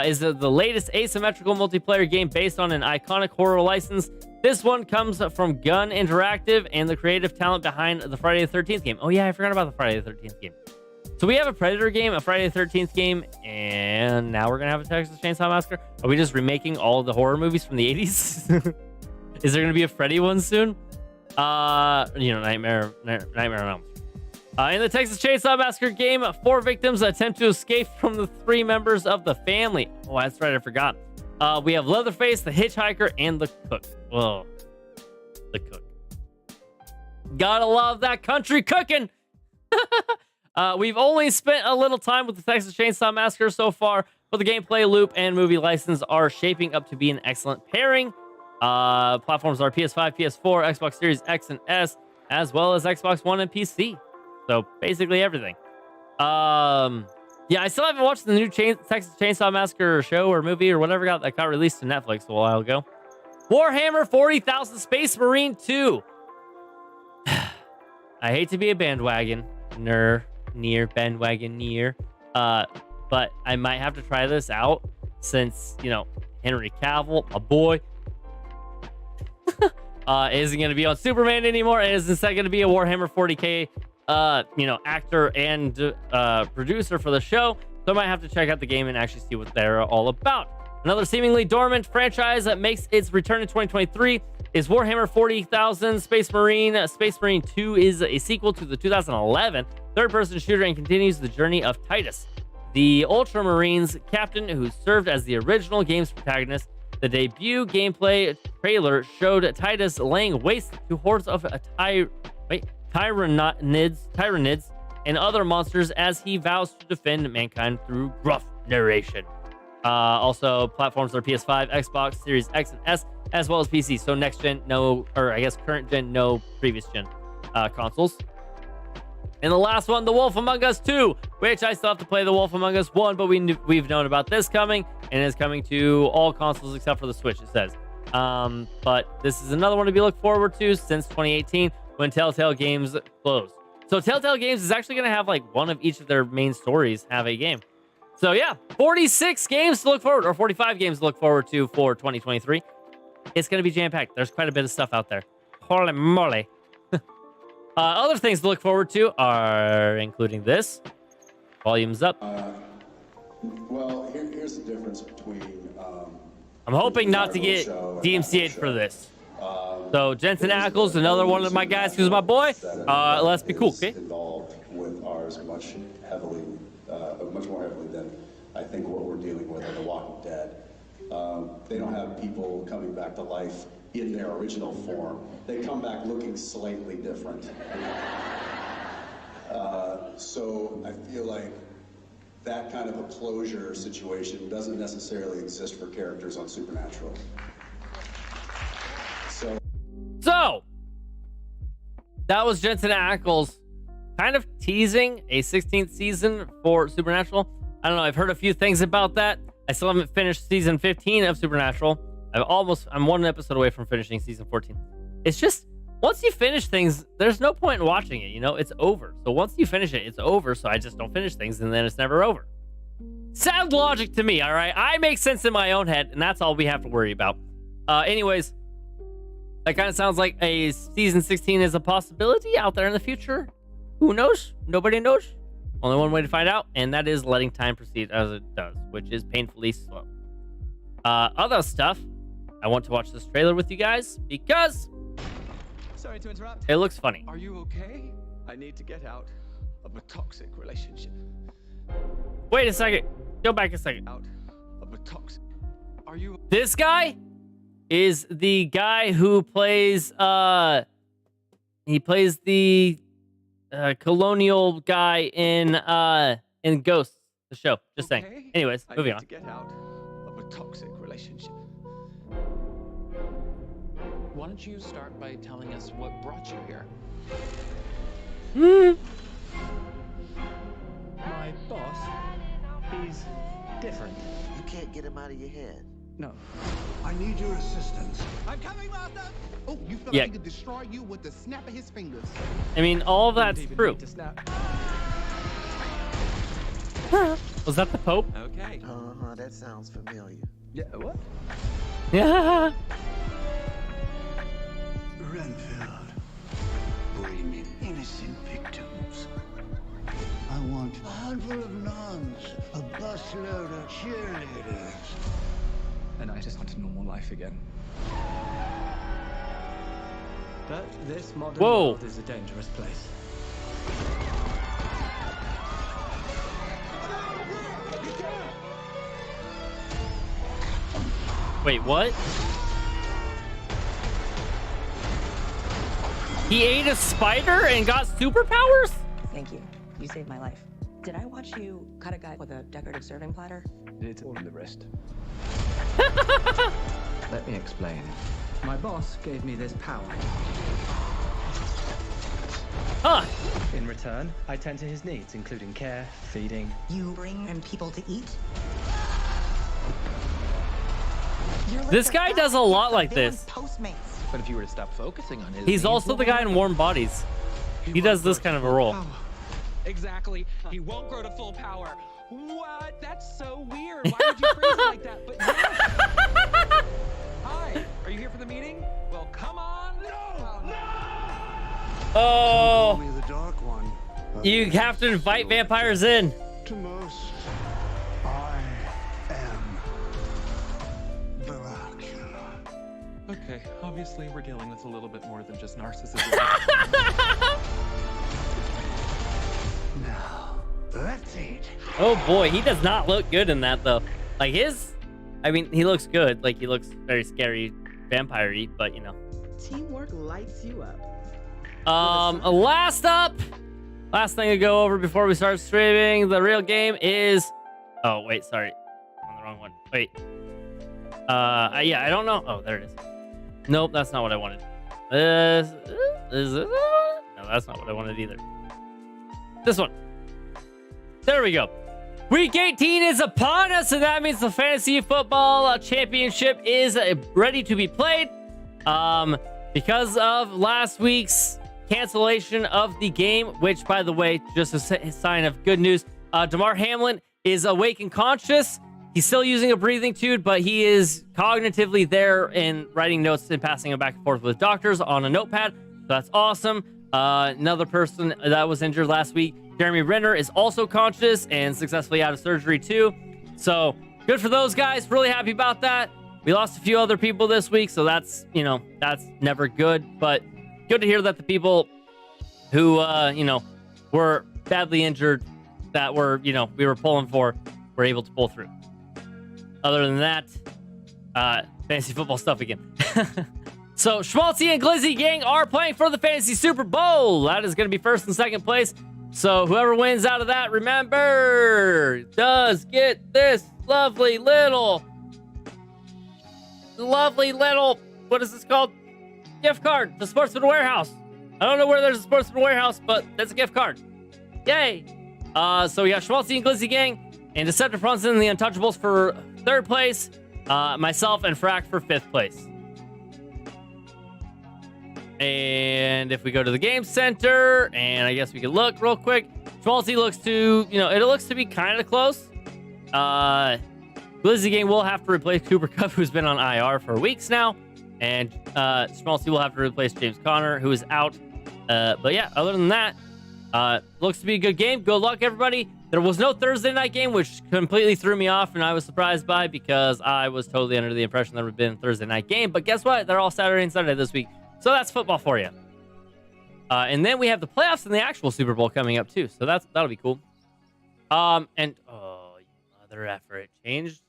A: Is the latest asymmetrical multiplayer game based on an iconic horror license. This one comes from Gun Interactive and the creative talent behind the Friday the 13th game. Oh yeah, I forgot about the Friday the 13th game. So we have a Predator game, a Friday the 13th game, and now we're gonna have a Texas Chainsaw Massacre. Are we just remaking all of the horror movies from the 80s? Is there gonna be a Freddy one soon? You know, Nightmare on Elm Street. In the Texas Chainsaw Massacre game, 4 victims attempt to escape from the 3 members of the family. Oh, that's right, I forgot. We have Leatherface, the hitchhiker, and the cook. Whoa, the cook. Gotta love that country cooking. We've only spent a little time with the Texas Chainsaw Massacre so far, but the gameplay loop and movie license are shaping up to be an excellent pairing. Platforms are PS5, PS4, Xbox Series X and S, as well as Xbox One and PC. So basically everything. Yeah, I still haven't watched the new Texas Chainsaw Massacre show or movie or whatever that got released to Netflix a while ago. Warhammer 40,000 Space Marine 2. I hate to be a bandwagon bandwagoneer, but I might have to try this out since, you know, Henry Cavill, my boy, isn't going to be on Superman anymore, and is instead going to be a Warhammer 40K you know, actor and producer for the show. So I might have to check out the game and actually see what they're all about. Another seemingly dormant franchise that makes its return in 2023 is Warhammer 40,000 Space Marine. Space Marine 2 is a sequel to the 2011 third-person shooter and continues the journey of Titus, the Ultramarines captain who served as the original game's protagonist. The debut gameplay trailer showed Titus laying waste to hordes of Tyranids and other monsters as he vows to defend mankind through gruff narration. Also, platforms are PS5, Xbox Series X and S, as well as PC. So next gen, no, or I guess current gen, no previous gen consoles. And the last one, The Wolf Among Us 2, which I still have to play The Wolf Among Us 1, but we've known about this coming, and it's coming to all consoles except for the Switch, it says. But this is another one to be looked forward to since 2018 when Telltale Games closed. So Telltale Games is actually going to have like one of each of their main stories have a game. So yeah, 46 games to look forward, or 45 games to look forward to for 2023. It's going to be jam-packed. There's quite a bit of stuff out there. Holy moly. Other things to look forward to are including this. Volume's up.
B: Well, here's the difference between...
A: I'm hoping not to get DMCA'd for this. So Jensen Ackles, another one of my guys who's my boy. Let's be cool, okay?
B: Involved with ours much more heavily than I think what we're dealing with in The Walking Dead. They don't have people coming back to life in their original form. They come back looking slightly different. So I feel like that kind of a closure situation doesn't necessarily exist for characters on Supernatural.
A: So that was Jensen Ackles kind of teasing a 16th season for Supernatural. I don't know. I've heard a few things about that. I still haven't finished season 15 of Supernatural. I'm one episode away from finishing season 14. It's just, once you finish things, there's no point in watching it, you know? It's over. So once you finish it, it's over. So I just don't finish things, and then it's never over. Sound logic to me, all right? I make sense in my own head, and that's all we have to worry about. Anyways, that kind of sounds like a season 16 is a possibility out there in the future. Who knows? Nobody knows. Only one way to find out, and that is letting time proceed as it does, which is painfully slow. Other stuff, I want to watch this trailer with you guys because
C: sorry to interrupt.
A: It looks funny.
C: Are you okay? I need to get out of a toxic relationship.
A: Wait a second. Go back a second.
C: Out of a toxic. Are you?
A: This guy is the guy who plays he plays the colonial guy in Ghosts, the show. Just
C: okay?
A: saying. Anyways, moving on.
C: To get out of a toxic relationship.
D: Why don't you start by telling us what brought you here?
C: My boss, he's different.
E: You can't get him out of your head.
C: No.
F: I need your assistance.
G: I'm coming, Master! Oh, you felt
A: Yeah.
G: like he could destroy you with the snap of his fingers.
A: I mean, all of that's
C: Didn't even
A: true.
C: need to snap.
A: Was that the Pope?
C: Okay.
E: Uh-huh, that sounds familiar.
C: Yeah, what?
A: Yeah.
F: Renfield, bring in innocent victims. I want a handful of nuns, a busload of cheerleaders.
C: And I just want a normal life again. But this modern
A: Whoa.
C: world is a dangerous place.
A: Wait, what? He ate a spider and got superpowers?
H: Thank you. You saved my life. Did I watch you cut a guy with a decorative serving platter?
C: It's all in the wrist. Let me explain. My boss gave me this power.
A: Huh.
I: In return, I tend to his needs, including care, feeding.
H: You bring in people to eat?
A: This guy does a lot like this.
H: Postmates.
D: But if you were to stop focusing on his
A: He's
D: needs,
A: also the guy in Warm Bodies. He does this kind of a role.
J: Exactly. He won't grow to full power. What? That's so weird. Why would you phrase it like that? But yes. Hi. Are you here for the meeting? Well, come on. No.
A: Oh,
F: Call me the Dark One.
A: you have to invite vampires in.
F: To most, I am Dracula.
D: Okay, obviously we're dealing with a little bit more than just narcissism.
F: Now, let's eat.
A: Oh boy, he does not look good in that though. Like I mean, he looks good. Like he looks very scary vampire-y, but you know.
K: Teamwork lights you up.
A: Last thing to go over before we start streaming the real game is, oh wait, sorry, on the wrong one. Wait, yeah, I don't know. Oh, there it is. Nope, that's not what I wanted. Is it? No, that's not what I wanted either. This one. There we go. Week 18 is upon us, and that means the fantasy football championship is ready to be played. Because of last week's cancellation of the game, which, by the way, just a sign of good news. Damar Hamlin is awake and conscious. He's still using a breathing tube, but he is cognitively there and writing notes and passing them back and forth with doctors on a notepad. So that's awesome. Another person that was injured last week, Jeremy Renner, is also conscious and successfully out of surgery too. So good for those guys. Really happy about that. We lost a few other people this week, so that's, you know, that's never good. But good to hear that the people who, you know, were badly injured, that were, you know, we were pulling for, were able to pull through. Other than that, fantasy football stuff again. So Schmaltzy and Glizzy gang are playing for the Fantasy Super Bowl. That is going to be first and second place. So whoever wins out of that, remember, does get this lovely little, what is this called? Gift card to Sportsman Warehouse. I don't know where there's a Sportsman Warehouse, but that's a gift card. Yay. So we got Schmaltzy and Glizzy gang and Decepticons and the Untouchables for third place. Myself and Frack for fifth place. And if we go to the game center, and I guess we can look real quick. Schmaltzy looks to, you know, it looks to be kind of close. Glizzy gang will have to replace Cooper Kupp, who's been on IR for weeks now. And Schmaltzy will have to replace James Conner, who is out. But yeah, other than that, looks to be a good game. Good luck, everybody. There was no Thursday night game, which completely threw me off, and I was surprised by, because I was totally under the impression there would have been a Thursday night game. But guess what? They're all Saturday and Sunday this week. So that's football for you. And then we have the playoffs and the actual Super Bowl coming up too. So that'll be cool. And oh, you mother effer, it changed.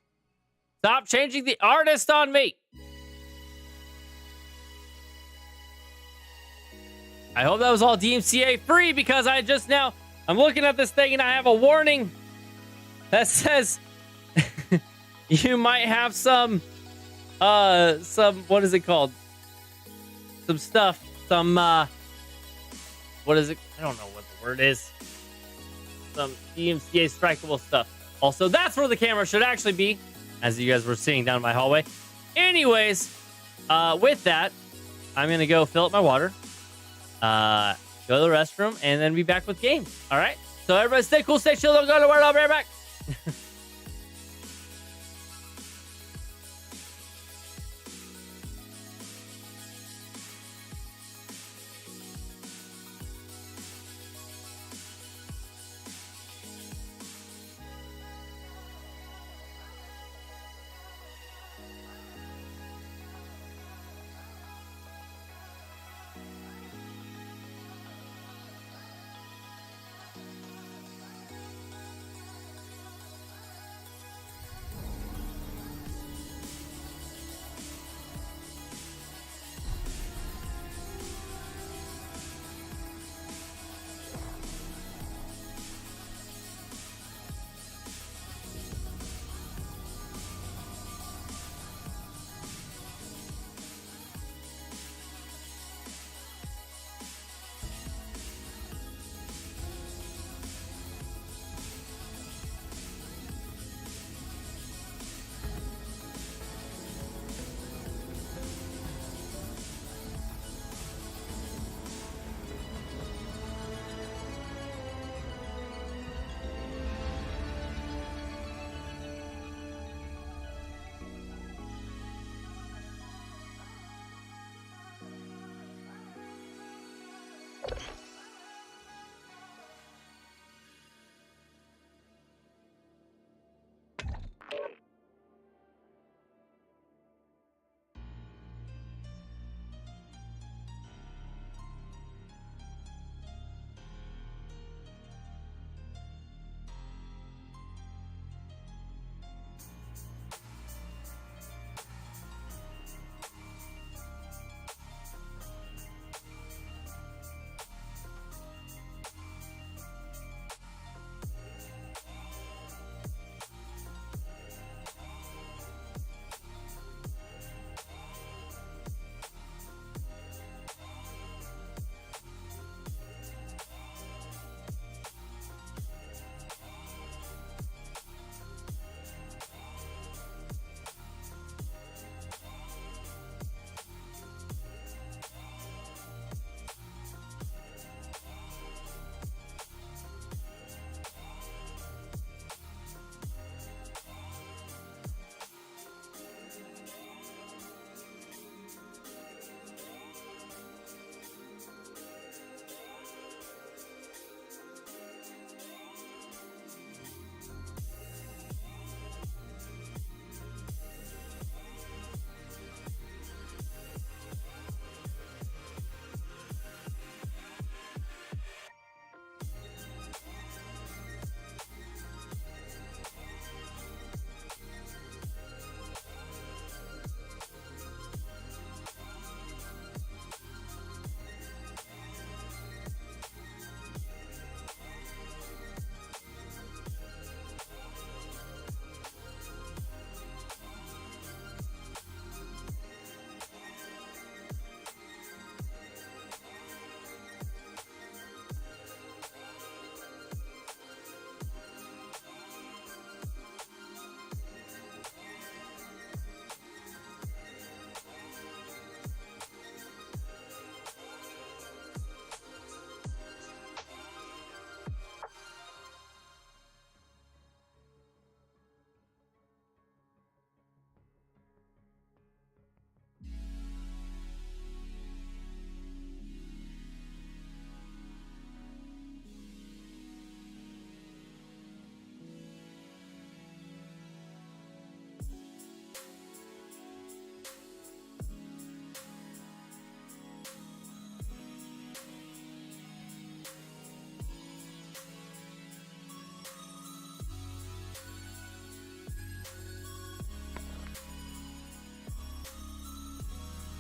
A: Stop changing the artist on me. I hope that was all DMCA free, because I'm looking at this thing and I have a warning that says you might have some, what is it called? Some stuff, what is it? I don't know what the word is. Some DMCA strikeable stuff. Also, that's where the camera should actually be, as you guys were seeing down my hallway. Anyways, with that, I'm going to go fill up my water, go to the restroom, and then be back with games. All right? So everybody stay cool, stay chill, don't go nowhere, I'll be right back.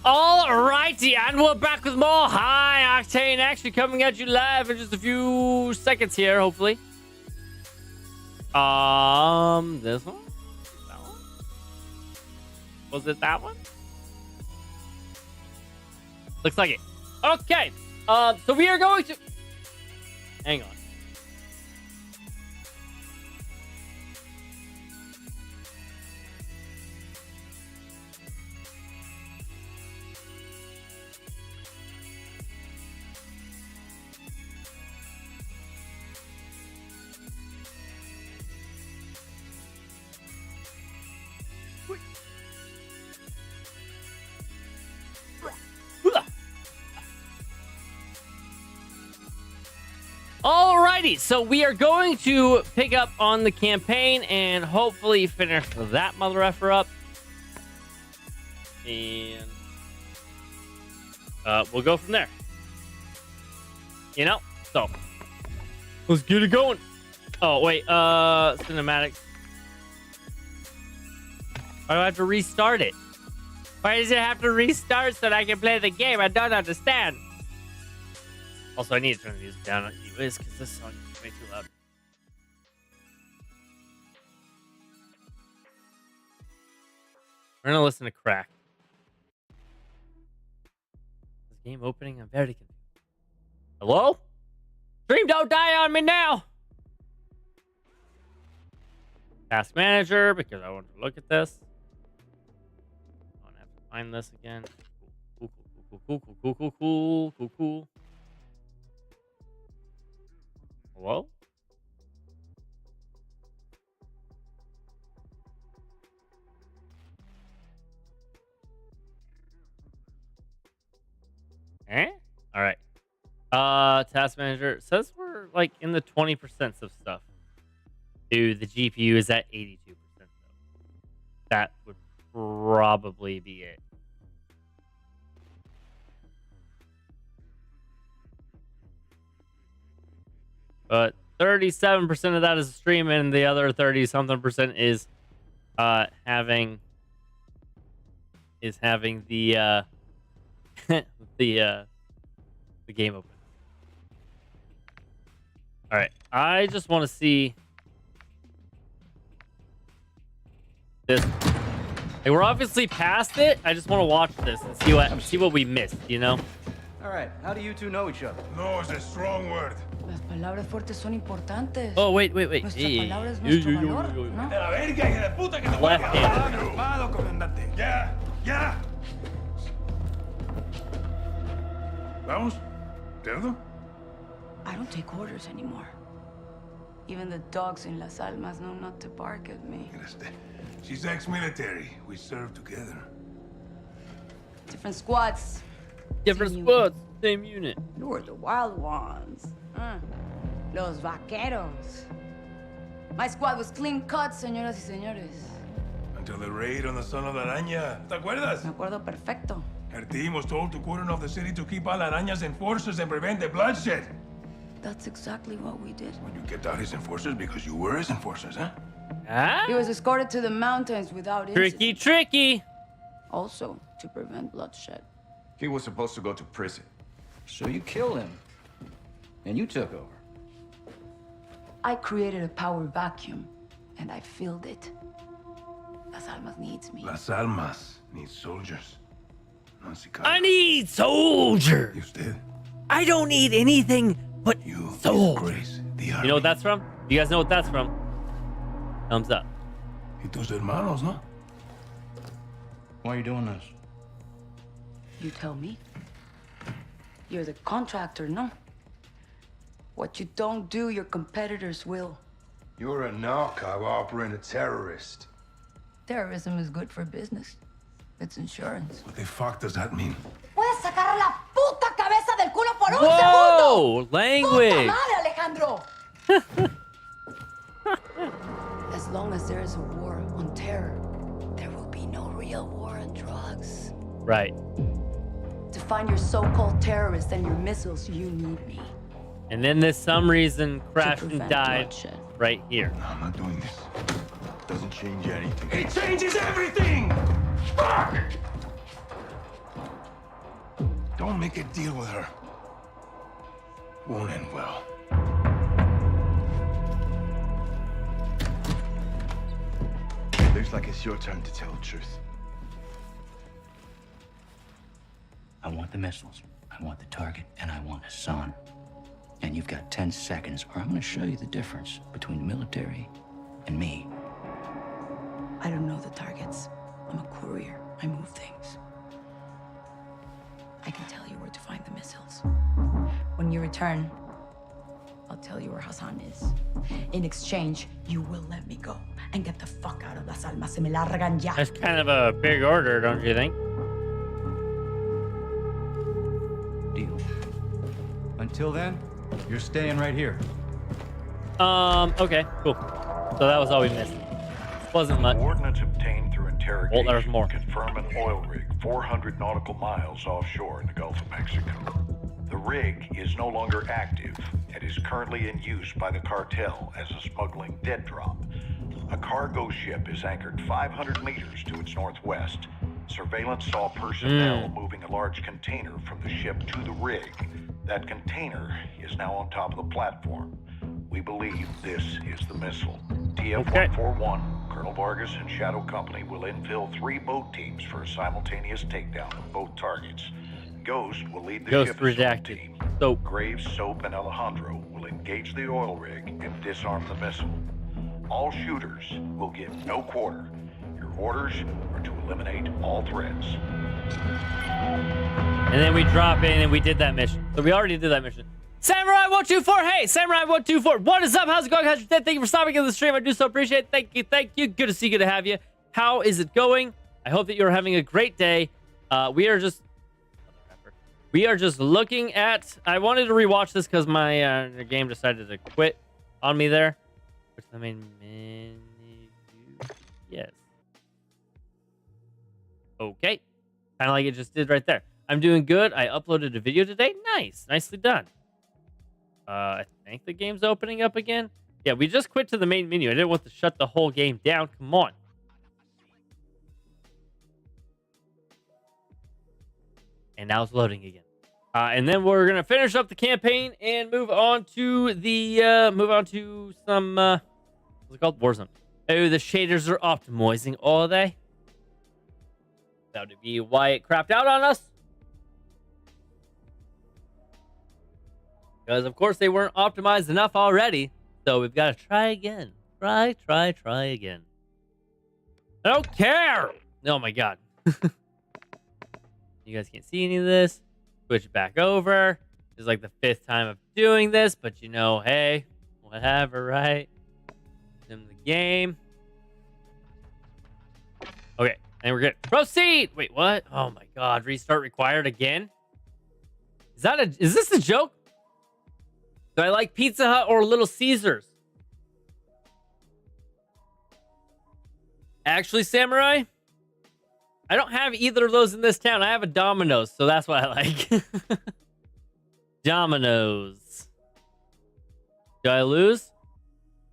A: Alrighty, and we're back with more high octane action coming at you live in just a few seconds here, hopefully. This one? That one? Was it that one? Looks like it. Okay. So we are going to... Hang on. Alrighty, so we are going to pick up on the campaign and hopefully finish that mother effer up. And we'll go from there. You know? So let's get it going. Oh, wait, cinematics. Why do I have to restart it? Why does it have to restart so that I can play the game? I don't understand. Also, I need to turn the music down on because this song is way too loud. We're gonna listen to Crack. This game opening, I'm very confused. Hello? Stream, don't die on me now! Task Manager, because I want to look at this. I don't have to find this again. Cool. Hello? Eh? All right. Task Manager says we're like in the 20% of stuff. Dude, the GPU is at 82% though. That would probably be it. But 37% of that is streaming, and the other 30-something% is having the the game open. All right, I just want to see this. Like, we're obviously past it. I just want to watch this and see what we missed. You know.
L: All right, how do you two know each other?
F: No is a strong word.
H: Las palabras fuertes son importantes.
A: Oh, wait.
H: Nuestra palabra es nuestro valor, ¿no?
F: De la verga, hija de puta, que te voy a
A: Left-handed.
F: armado, comandante. Ya. Vamos, cerdo.
H: I don't take orders anymore. Even the dogs in Las Almas know not to bark at me.
F: She's ex-military. We served together.
H: Different squads.
A: Different
H: Same
A: squads, same unit.
H: You were the wild ones. Los vaqueros. My squad was clean cut, señoras y señores.
F: Until the raid on the son of la araña. ¿Te acuerdas?
H: Me acuerdo perfecto.
F: Her team was told to cordon off the city to keep all araña's enforcers and prevent the bloodshed.
H: That's exactly what we did.
F: When you kept out his enforcers because you were his enforcers, huh?
A: Ah?
H: He was escorted to the mountains without incident.
A: Tricky.
H: Also, to prevent bloodshed.
C: He was supposed to go to prison.
L: So you killed him, and you took over.
H: I created a power vacuum, and I filled it. Las Almas needs me.
F: Las Almas needs soldiers. Not sicarios.
A: I need soldiers.
F: Usted.
A: I don't need anything but
F: You
A: soldiers.
F: disgrace the army.
A: You know what that's from? You guys know what that's from? Thumbs up.
F: Y tus hermanos, ¿no?
L: Why are you doing this?
H: You tell me. You're the contractor, no? What you don't do, your competitors will.
F: You're a narco operating a terrorist.
H: Terrorism is good for business. It's insurance.
F: What the fuck does that mean?
H: Puedes sacar la puta cabeza del culo por un
A: Whoa!
H: segundo.
A: Language.
H: Puta madre, Alejandro. As long as there is a war on terror, there will be no real war on drugs.
A: Right.
H: To find your so-called terrorists and your missiles, you need me.
A: And then this some reason crashed and
H: prevent
A: died
H: bloodshed.
A: right here.
F: No, I'm not doing this. Doesn't change anything. It changes everything! Fuck! Don't make a deal with her. Won't end well.
M: Looks like it's your turn to tell the truth.
L: I want the missiles, I want the target, and I want Hassan. And you've got 10 seconds, or I'm gonna show you the difference between the military and me.
H: I don't know the targets. I'm a courier. I move things. I can tell you where to find the missiles. When you return, I'll tell you where Hassan is. In exchange, you will let me go and get the fuck out of Las Almas. Se me largan ya.
A: That's kind of a big order, don't you think?
L: Deal. Until then, you're staying right here.
A: Okay, cool. So that was all we missed. Wasn't much.
N: Coordinates obtained through interrogation
A: there's more.
N: confirm an oil rig 400 nautical miles offshore in the Gulf of Mexico. The rig is no longer active and is currently in use by the cartel as a smuggling dead drop. A cargo ship is anchored 500 meters to its northwest. Surveillance saw personnel moving a large container from the ship to the rig. That container is now on top of the platform. We believe this is the missile. TF-141, Colonel Vargas and Shadow Company will infill 3 boat teams for a simultaneous takedown of both targets. Ghost will lead the
A: Ghost
N: ship
A: redacted.
N: team.
A: So
N: Graves, Soap, and Alejandro will engage the oil rig and disarm the missile. All shooters will get no quarter. Your orders are to eliminate all threats.
A: And then we drop in and we did that mission. So we already did that mission. Samurai 124, hey, Samurai 124, what is up? How's it going? How's your day? Thank you for stopping in the stream. I do so appreciate it. Thank you. Good to see you, good to have you. How is it going? I hope that you're having a great day. We are just looking at, I wanted to rewatch this because my game decided to quit on me there. Which the main menu, yes. Okay, kind of like it just did right there. I'm doing good. I uploaded a video today. Nice, nicely done. I think the game's opening up again. Yeah, we just quit to the main menu. I didn't want to shut the whole game down. Come on. And now it's loading again. And then we're gonna finish up the campaign and move on to the some what's it called? Warzone. Oh, the shaders are optimizing, are they? That would be why it crapped out on us. Because of course they weren't optimized enough already. So we've got to try again. Try again. I don't care. Oh my god. You guys can't see any of this. Switch it back over. This is like the 5th time of doing this, but you know, hey, whatever, right? In the game. Okay, and we're good. Proceed. Wait, what? Oh my god, restart required again? Is this a joke? Do I like Pizza Hut or Little Caesars? Actually, Samurai, I don't have either of those in this town. I have a Domino's, so that's what I like. Domino's. Do I lose?